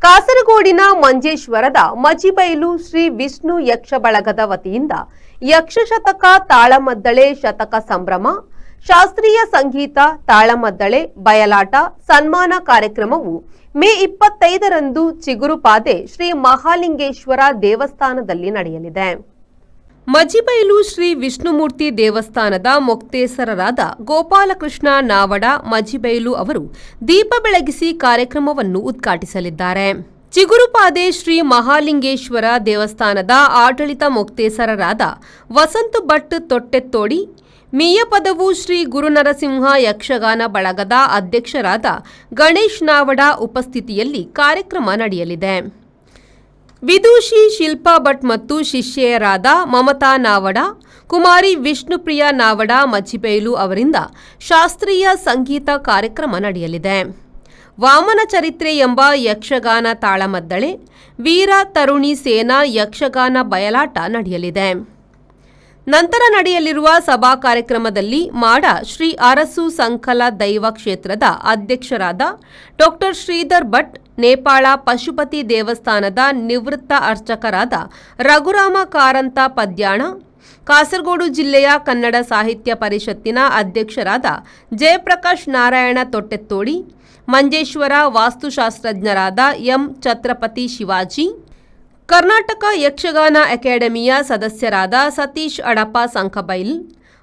ಕಾಸರಗೋಡಿನ ಮಂಜೇಶ್ವರದ ಮಜಿಬೈಲು ಶ್ರೀ ವಿಷ್ಣು ಯಕ್ಷ ಬಳಗದ ವತಿಯಿಂದ ಯಕ್ಷಶತಕ ತಾಳಮದ್ದಳೆ ಶತಕ ಸಂಭ್ರಮ, ಶಾಸ್ತ್ರೀಯ ಸಂಗೀತ, ತಾಳಮದ್ದಳೆ, ಬಯಲಾಟ, ಸನ್ಮಾನ ಕಾರ್ಯಕ್ರಮವು ಮೇ 25ರಂದು ಚಿಗುರುಪಾದೆ ಶ್ರೀ ಮಹಾಲಿಂಗೇಶ್ವರ ದೇವಸ್ಥಾನದಲ್ಲಿ ನಡೆಯಲಿದೆ. ಮಜಿಬೈಲು ಶ್ರೀ ವಿಷ್ಣುಮೂರ್ತಿ ದೇವಸ್ಥಾನದ ಮೊಕ್ತೇಸರರಾದ ಗೋಪಾಲಕೃಷ್ಣ ನಾವಡ ಮಜಿಬೈಲು ಅವರು ದೀಪ ಬೆಳಗಿಸಿ ಕಾರ್ಯಕ್ರಮವನ್ನು ಉದ್ಘಾಟಿಸಲಿದ್ದಾರೆ. ಚಿಗುರುಪಾದೆ ಶ್ರೀ ಮಹಾಲಿಂಗೇಶ್ವರ ದೇವಸ್ಥಾನದ ಆಡಳಿತ ಮೊಕ್ತೇಸರರಾದ ವಸಂತ ಭಟ್ ತೊಟ್ಟೆತ್ತೋಡಿ, ಮೀಯಪದವು ಶ್ರೀ ಗುರುನರಸಿಂಹ ಯಕ್ಷಗಾನ ಬಳಗದ ಅಧ್ಯಕ್ಷರಾದ ಗಣೇಶ್ ನಾವಡ ಉಪಸ್ಥಿತಿಯಲ್ಲಿ ಕಾರ್ಯಕ್ರಮ ನಡೆಯಲಿದೆ. ವಿದೂಷಿ ಶಿಲ್ಪಾ ಭಟ್ ಮತ್ತು ಶಿಷ್ಯೆಯರಾದ ಮಮತಾ ನಾವಡ, ಕುಮಾರಿ ವಿಷ್ಣುಪ್ರಿಯ ನಾವಡ ಮಜಿಬೈಲು ಅವರಿಂದ ಶಾಸ್ತ್ರೀಯ ಸಂಗೀತ ಕಾರ್ಯಕ್ರಮ ನಡೆಯಲಿದೆ. ವಾಮನ ಚರಿತ್ರೆ ಎಂಬ ಯಕ್ಷಗಾನ ತಾಳಮದ್ದಳೆ, ವೀರ ತರುಣಿ ಸೇನಾ ಯಕ್ಷಗಾನ ಬಯಲಾಟ ನಡೆಯಲಿದೆ. ನಂತರ ನಡೆಯಲಿರುವ ಸಭಾ ಕಾರ್ಯಕ್ರಮದಲ್ಲಿ ಮಾಡ ಶ್ರೀ ಅರಸು ಸಂಕಲ ದೈವ ಕ್ಷೇತ್ರದ ಅಧ್ಯಕ್ಷರಾದ ಡಾ ಶ್ರೀಧರ್ ಭಟ್, ನೇಪಾಳ ಪಶುಪತಿ ದೇವಸ್ಥಾನದ ನಿವೃತ್ತ ಅರ್ಚಕರಾದ ರಘುರಾಮ ಕಾರಂತ ಪದ್ಯಾಣ, ಕಾಸರಗೋಡು ಜಿಲ್ಲೆಯ ಕನ್ನಡ ಸಾಹಿತ್ಯ ಪರಿಷತ್ತಿನ ಅಧ್ಯಕ್ಷರಾದ ಜಯಪ್ರಕಾಶ್ ನಾರಾಯಣ ತೊಟ್ಟೆತ್ತೋಡಿ, ಮಂಜೇಶ್ವರ ವಾಸ್ತುಶಾಸ್ತ್ರಜ್ಞರಾದ ಎಂ ಛತ್ರಪತಿ ಶಿವಾಜಿ, ಕರ್ನಾಟಕ ಯಕ್ಷಗಾನ ಅಕಾಡೆಮಿಯ ಸದಸ್ಯರಾದ ಸತೀಶ್ ಅಡಪ ಸಂಕಬೈಲ್,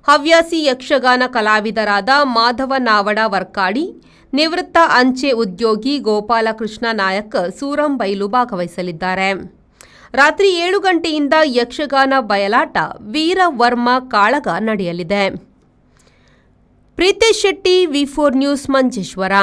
ಹವ್ಯಾಸಿ ಯಕ್ಷಗಾನ ಕಲಾವಿದರಾದ ಮಾಧವ ನಾವಡ ವರ್ಕಾಡಿ, ನಿವೃತ್ತ ಅಂಚೆ ಉದ್ಯೋಗಿ ಗೋಪಾಲಕೃಷ್ಣ ನಾಯಕ್ ಸೂರಂಬೈಲು ಭಾಗವಹಿಸಲಿದ್ದಾರೆ. ರಾತ್ರಿ 7 ಗಂಟೆಯಿಂದ ಯಕ್ಷಗಾನ ಬಯಲಾಟ ವೀರವರ್ಮ ಕಾಳಗ ನಡೆಯಲಿದೆ. ಪ್ರೀತೇಶ್ ಶೆಟ್ಟಿ, ವಿ4 ನ್ಯೂಸ್, ಮಂಜೇಶ್ವರ.